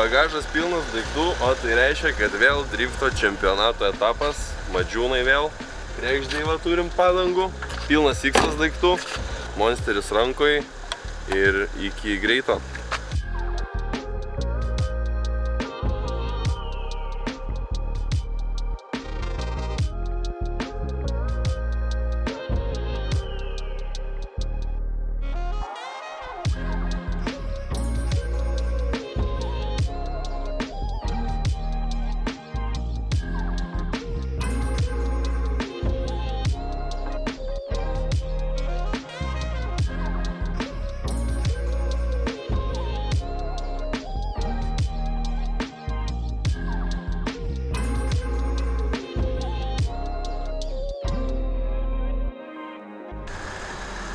Bagažas pilnas daiktų, o tai reiškia, kad vėl drifto čempionato etapas. Madžiūnai vėl. Kregždėj turim padangų. Pilnas X daiktų. Monsteris rankoje. Ir iki greito.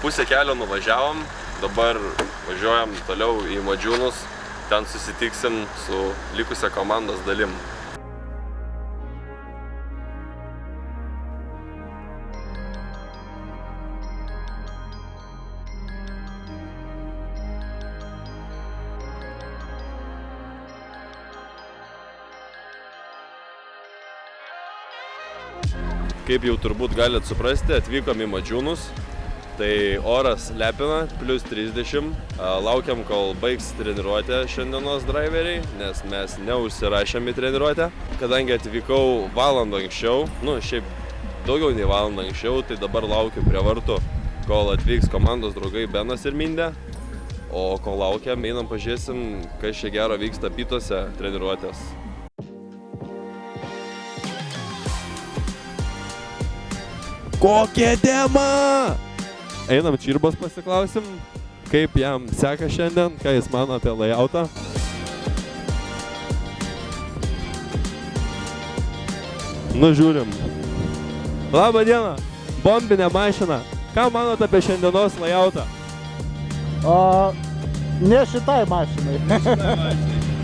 Pusę kelio nuvažiavom, dabar važiuojam toliau į Madžiūnus, ten susitiksim su likusia komandos dalim. Kaip jau turbūt galite suprasti, atvykom į Madžiūnus. Tai oras lepina, plus 30. Laukiam, kol baigs treniruotę šiandienos driveriai, nes mes neužsirašėm į treniruotę. Kadangi atvykau valandą anksčiau, šiaip daugiau nei valandą anksčiau, tai dabar laukiu prie vartų, kol atvyks komandos draugai Benas ir Mindė. O kol laukiam, einam pažiūrėsim, kas čia gero vyksta Pytuose treniruotės. Kokia tema! Einam Čirbos pasiklausim, kaip jam seka šiandien, ką jis mano apie layoutą. Žiūrim. Labą dieną, bombinė mašina. Ką manot apie šiandienos layoutą? Ne šitai mašinai.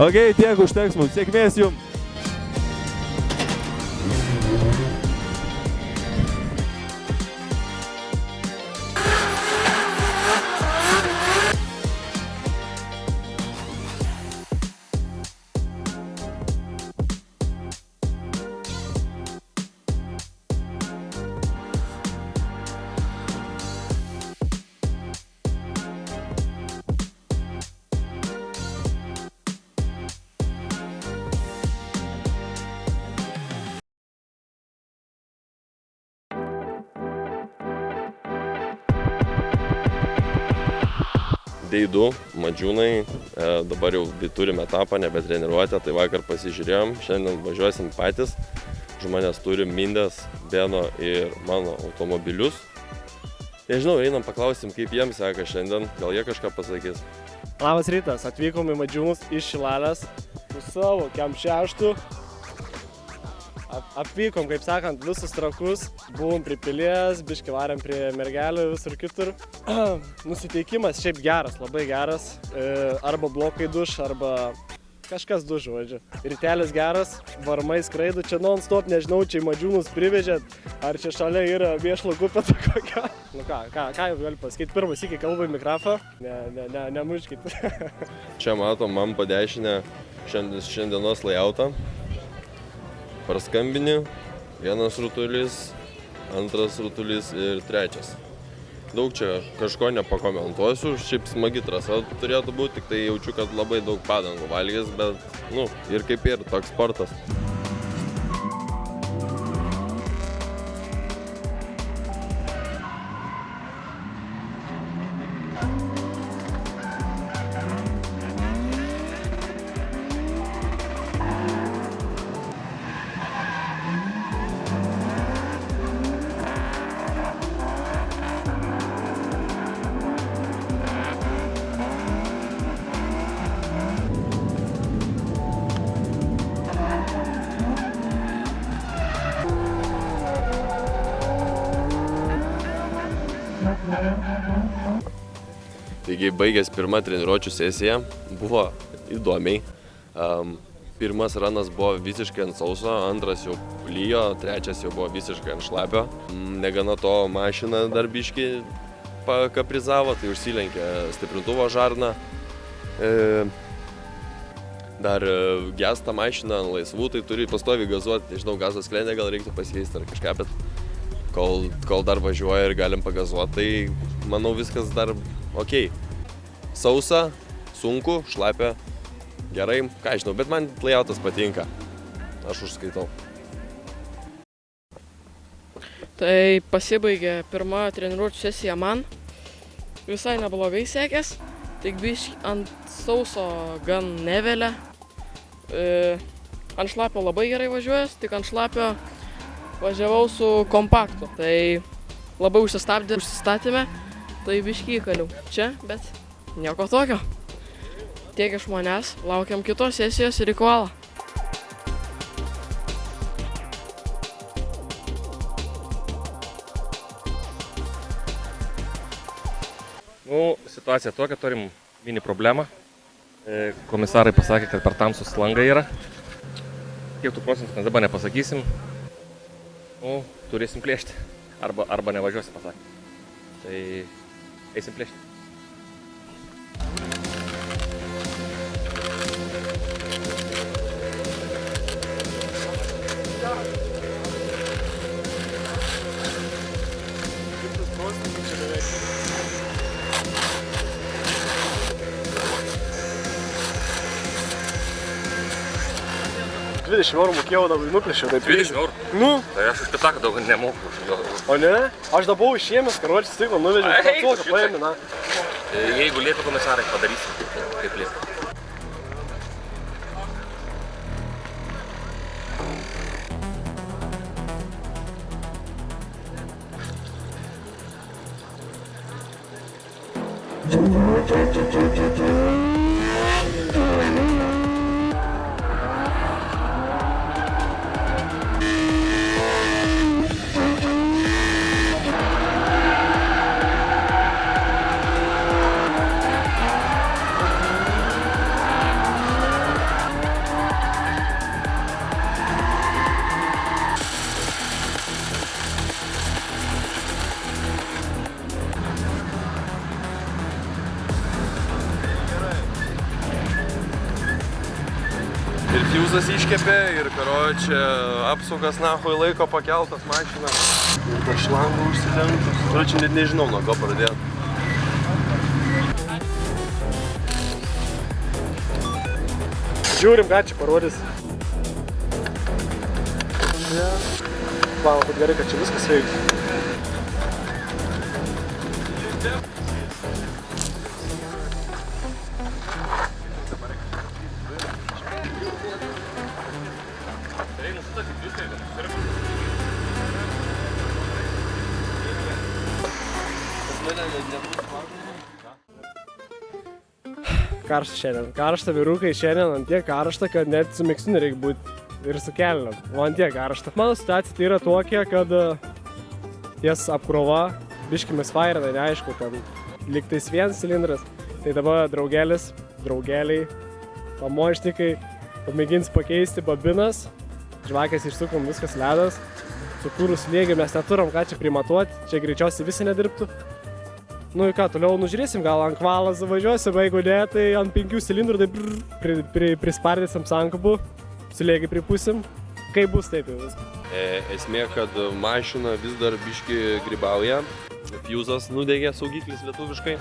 Ok, tiek užteks mums. Sėkmės jums. Day 2, Madžiūnai, dabar jau turim etapą, nebe treniruotę, tai vakar pasižiūrėjom, šiandien važiuosim patys. Žmonės turim Mindės, Beno ir mano automobilius. Nežinau, einam paklausim, kaip jiems seka šiandien, gal jie kažką pasakys. Labas rytas, atvykom į Madžiūnus iš Šilalės su savo Kem 6. Apvykom, kaip sakant, visus trakus, buvom prie pilies, biškį varėm prie mergelių visur kitur. Nusiteikimas šiaip geras, labai geras, arba blokai duš, arba kažkas duš, žodžiu. Rytelis geras, varmai skraido, čia non-stop, nežinau, čia į Madžiūnus privežėt, ar čia šalia yra mėšlo kupeta kokia. Ką jau galiu pasakyti, pirmas iki kalbu į mikrofą, nemuškit. Čia matom, man po dešinę šiandienos layoutą. Praskambini, vienas rutulys, antras rutulys ir trečias. Daug čia kažko nepakomentuosiu, šiaip smagi trasa turėtų būti, tik tai jaučiu, kad labai daug padangų valgys, bet ir kaip ir toks sportas. Taigi baigęs pirmą treniruočių sesiją, buvo įdomiai. Pirmas ranas buvo visiškai ant sauso, antras jau lyjo, trečias jau buvo visiškai ant šlapio. Negana to mašina dar biškį pakaprizavo, tai užsilenkė stiprintuvo žarną. Dar gestą mašiną ant laisvų, tai turi pastoviai gazuoti. Nežinau, gazos sklendę gal reiktų pasikeisti ar kažką, bet kol dar važiuoja ir galim pagazuoti, tai manau viskas dar okei. Sausa, sunku, šlapia, gerai, ką žinau, bet man layoutas patinka. Aš užskaitau. Tai pasibaigė pirma treniruočių sesija man. Visai neblogai sekės, tik biškį ant sauso gan nevelia. Ant šlapio labai gerai važiuojas, tik ant šlapio važiavau su kompaktu. Tai labai užsistatėme, tai biškį įkaliau čia, bet nieko tokio. Tiek iš manęs, laukiam kitos sesijos ir į Koalą. Situacija tokia, turim mini problemą. Komisarai pasakė, kad per tamsus langai yra. Kiek tų procentų mes dabar nepasakysim. Turėsim plėšti. Arba nevažiuosim, pasakė. Tai eisim plėšti. €20 mokėjau, dabar nuplėšiau. 20 eurų? Nu. Tai aš už pitaką daug nemoku. O ne? Aš dabar buvau išėmęs, karočią stiklą nuvežiau, toką paėmė, na. Jeigu liepia komisarai, padarysim, kaip liepia. Ir fiuzas iškepė, ir karočią apsaugas nahui laiko pakeltas mašiną. Ir tą šlangą užsilenkus. Karočią net nežinau, nuo ko pradėti. Žiūrim, ką čia parodys. Manau, kad gerai, kad čia viskas veiks. Karšta šiandien. Karšta, vyrukai, šiandien ant tiek karšta, kad net su megztiniu reikia būti ir su kelniam. O ant tiek karšta. Mano situacija tai yra tokia, kad ties apkrova, biškį misfairina, neaišku, ten lygtais vienas cilindras. Tai dabar draugeliai, pamoštikai, pamėgins pakeisti babinas, žvakės išsukom, viskas ledas. Sukūrus slėgį mes neturim ką čia primatuoti, čia greičiausiai visi nedirbtų. Nu ir ką, toliau nužiūrėsim, gal ant kvalą zavažiuosim, jeigu ne, tai ant 5 cilindrų tai prispardėsim sankabų, slėgį pripūsim, kaip bus taip jau viskas. Esmė, kad mašina vis dar biški grybauja, fiuzas nudegė, saugiklis lietuviškai.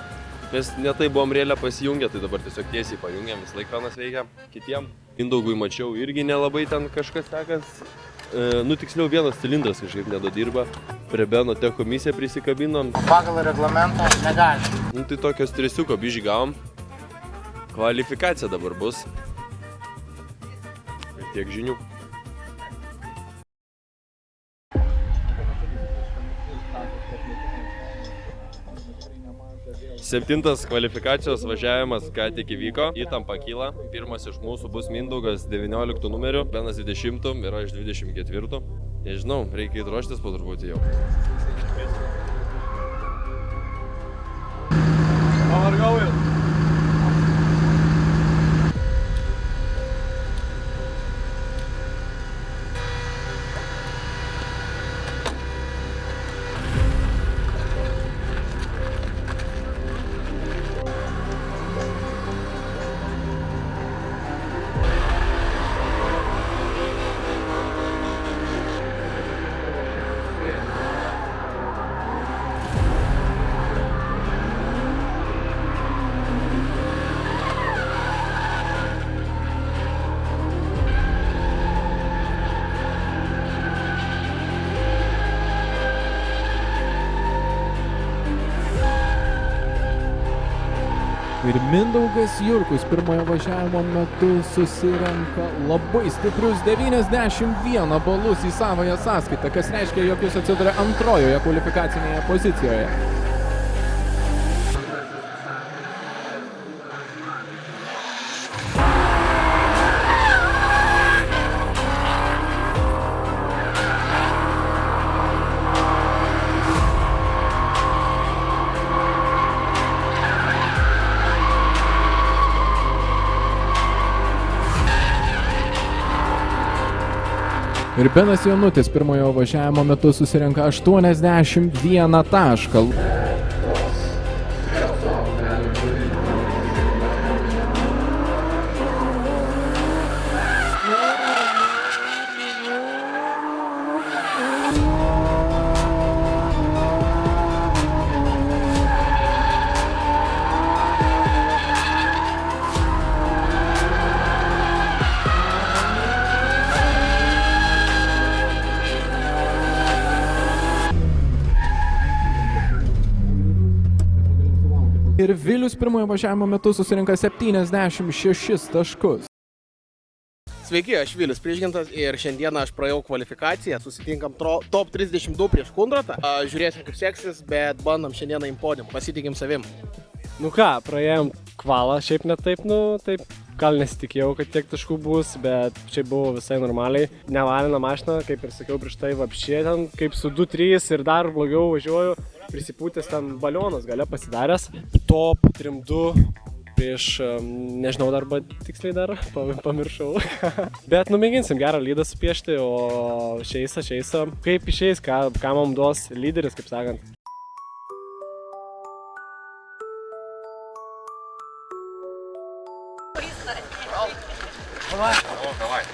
Mes netai buvom rėlę pasijungę, tai dabar tiesiog tiesiai pajungėm, vis laik penas veikia kitiem. Mindaugui mačiau, irgi nelabai ten kažkas sekas. Nu tiksliau vienas cilindras kažkaip nedadirba. Prie Beno tech komisiją prisikabinom. Pagal reglamentą negali. Nu tai tokio stresiuko biškį gavom. Kvalifikacija dabar bus. Ir tiek žinių. 7. kvalifikacijos važiavimas ką tik įvyko, įtampa kyla. Pirmas iš mūsų bus Mindaugas 19 numeriu, Benas 20 ir aš 24. Nežinau, reikia įdroštis po truputį jau. Pavargauju. Ir Mindaugas Jurkus pirmojo važiavimo metu susirenka labai stiprius 91 balus į savąją sąskaitą, kas reiškia, jog jis atsiduria antrojoje kvalifikacinėje pozicijoje. Ir Benas Jonutis pirmojo važiavimo metu susirenka 81 tašką. Ir Vilius pirmojo važiavimo metu susirinka 76 taškus. Sveiki, aš Vilius Prižgintas ir šiandieną aš praėjau kvalifikaciją, susitinkam top 32 prieš Kundratą. Žiūrėsim kaip seksis, bet bandom šiandieną į podium, pasitikim savim. Nu ką, praėjom kvalą, šiaip net taip, taip. Gal nesitikėjau, kad tiek taškų bus, bet čia buvo visai normaliai. Nevalina mašina, kaip ir sakiau prieš tai, vapšė ten, kaip su 2-3 ir dar blogiau važiuoju. Prisipūtęs ten balionas gale pasidaręs. Top 3-2 prieš, nežinau darba tiksliai dar, pamiršau. Bet numėginsim gerą lydą supiešti, o šeisa. Kaip išeis, ką mums duos lyderis, kaip sakant. Давай.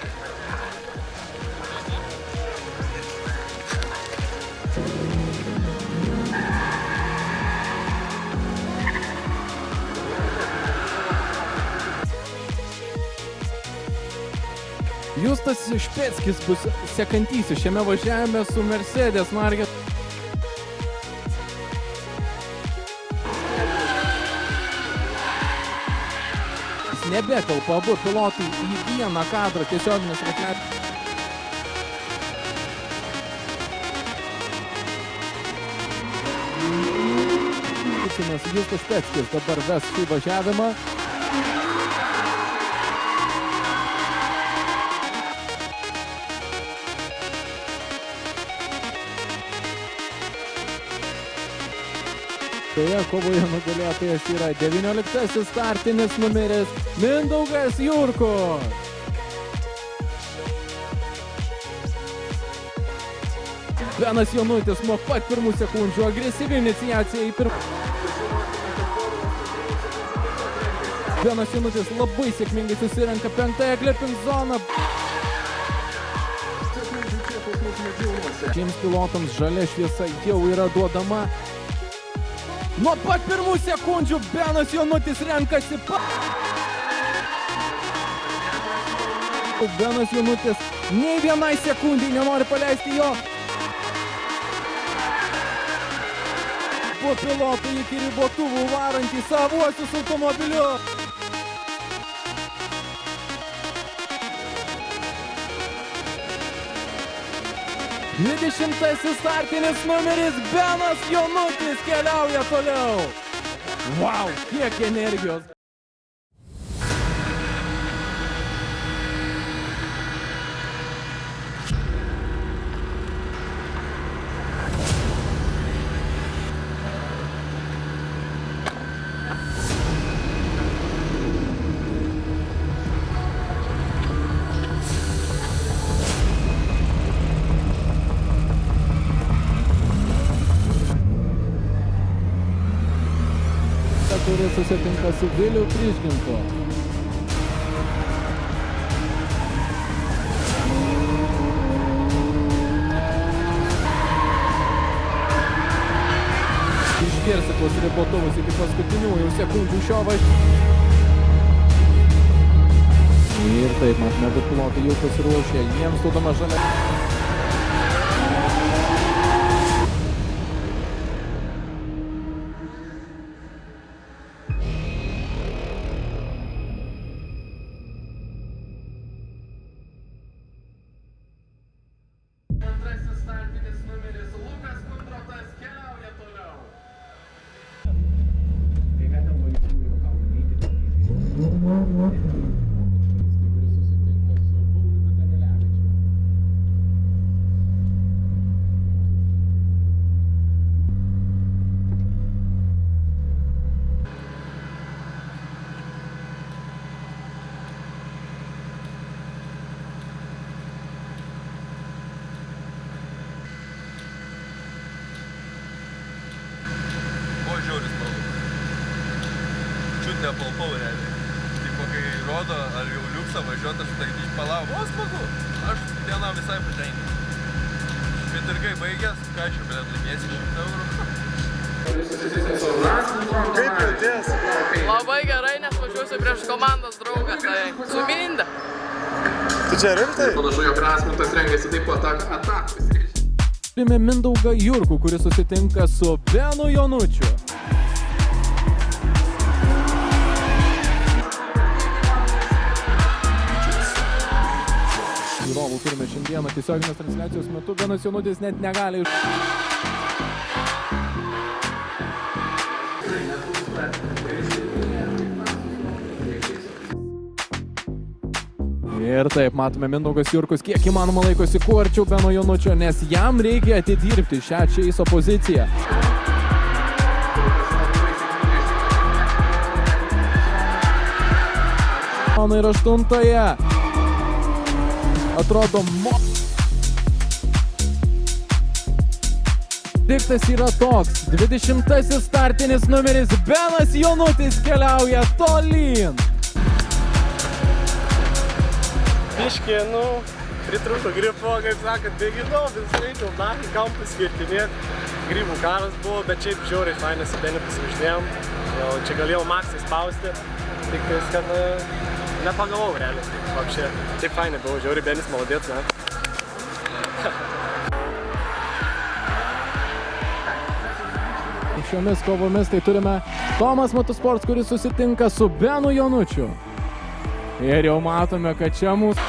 Justas Špeckis bus sekantysis šiame važiavime su Mercedes marke. Nebetelpa abu pilotai į vieną kadrą tiesioginės transliacijos. Justas Špeckis dabar ves šį važiavimą. Toje kovoje nugalėtojas yra 19 startinis numeris Mindaugas Jurkus. Benas Jonutis nuo pat pirmų sekundžių agresyvi iniciacija į pirmą. Benas Jonutis labai sėkmingai susirenka penktąją clipping zoną. Šiems pilotams žalia šviesa jau yra duodama. Nuo pat pirmų sekundžių Benas Jonutis renkasi Benas Jonutis nei vienai sekundai nenori paleisti jo. Po pilotų iki ribotuvų varantį savuosius automobilius. Dvidešimtasis startinis numeris Benas Jonutis keliauja toliau. Wow, kiek energijos. Kuris susitinka su Viliu Prižgintu. Išgirsi tuos ribotuvus iki paskutiniųjų sekundžių šio važiavimo. Ir taip, matome, kad pilotai jau pasiruošė, jiems duodama žalia. numeris Lukas Kundrotas keliauja toliau. O, žiauris smagu. Čiut nepalpau realiai. Tipo, kai rodo, ar jau liuksą važiuot, aš tai išpalau. O, smagu. Aš dieną visai patenkinęs. Bet ir kai baigęs, ką aš jau laimėsiu 100 eurų. Kaip jauties? Labai gerai, nes važiuosiu prieš komandos draugą, tai su Minda. Tu čia rimtai? Panašu, jog Rasmutas rengiasi taip pat atakos. Turime Mindaugą Jurkų, kuris susitinka su Benu Jonučiu. Žiūrovų turime šiandieną tiesioginės transliacijos metu. Benas Jonutis net negali Ir taip, matome Mindaugas Jurkus kiek įmanoma laikosi kuo arčiau Beno Jonučio, nes jam reikia atidirbti šią Čeiso poziciją. Mano ir 8-ąją. Atrodo, Diktas yra toks. 20-asis startinis numeris Benas Jonutis keliauja tolyn. Biškį, pritrūko gripo, kaip sakant, bėginau, visą reikiau naktį kampus skirtinėt. Grybų karas buvo, bet šiaip žiauriai fainai su Beniu pasivažinėjom. Jau čia galėjau maksai spausti, tik kad nepagavau realiai. Apšė, taip fainai buvo, žiauriai Benis maladėt, ne? Šiomis kovomis tai turime Tomas Motosports, kuris susitinka su Benu Jonučiu. Ir jau matome, kad čia mūsų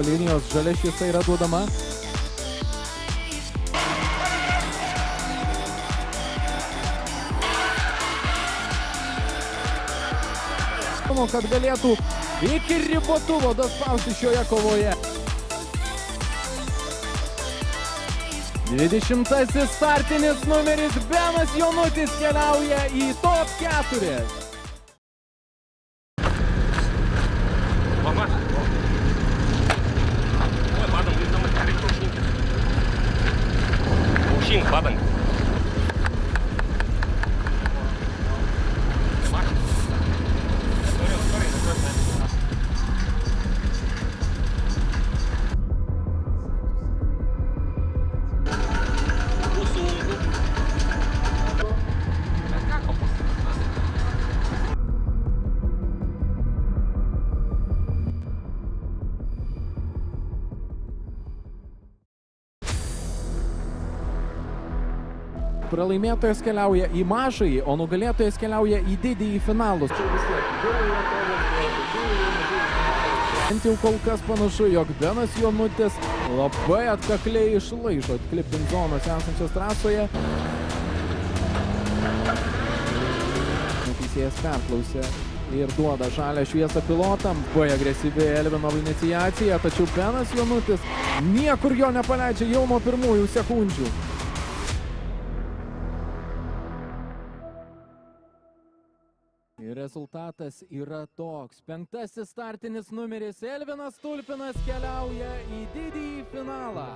linijos žalia šviesa yra duodama. Manau, kad galėtų iki ribotuvo daspausti šioje kovoje. 20-asis startinis numeris Benas Jonutis keliauja į top 4. Паданг. Pralaimėtojas keliauja į mažąjį, o nugalėtojas keliauja į didįjį finalus. Bent jau kol kas panašu, jog Benas Jonutis labai atkakliai išlaižo atklipint zonos esančios trasoje. Teisėjas perklausė ir duoda žalią šviesą pilotam. Labai agresyvi Elvino iniciacija, tačiau Benas Jonutis niekur jo nepaleidžia jau nuo pirmųjų sekundžių. Ir rezultatas yra toks. 5-asis startinis numeris Elvinas Tulpinas keliauja į didįjį finalą.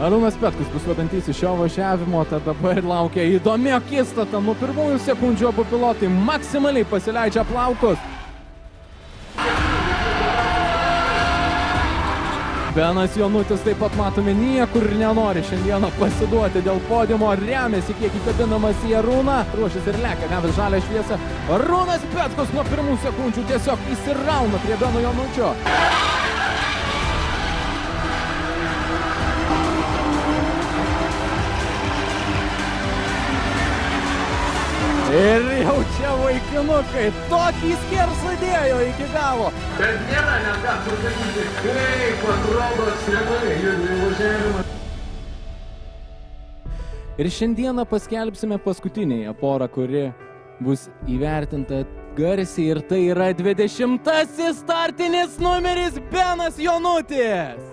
Arūnas Petkus bus vadantysis šio važiavimo, tad dabar laukia įdomi akistata. Nuo pirmųjų sekundžių abu pilotai maksimaliai pasileidžia plaukus. Benas Jonutis taip pat matome niekur nenori šiandieną pasiduoti dėl podiumo, remiasi kiek įkabinamas į Arūną, ruošiasi ir lekia, gavęs žalią šviesą. Arūnas Petkus nuo pirmų sekundžių tiesiog įsirauna prie Beno Jonučio. Ir jau čia vaikinukai tokį skersą dėjo iki galo. Bet nėra net ką pasakyti, kaip atrodo ekstremaliai judrių važiavimą. Ir šiandieną paskelbsime paskutinėje porą, kuri bus įvertinta garsiai, ir tai yra 20-asis startinis numeris Benas Jonutis.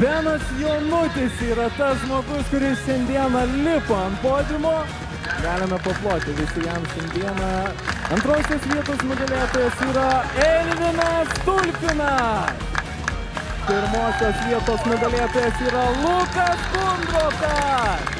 Benas Jonutis yra tas žmogus, kuris šiandieną lipa ant podiumo. Galime paploti visi jam šiandieną. Antrosios vietos nugalėtojas yra Elvinas Tulpinas. Pirmosios vietos nugalėtojas yra Lukas Kundrotas.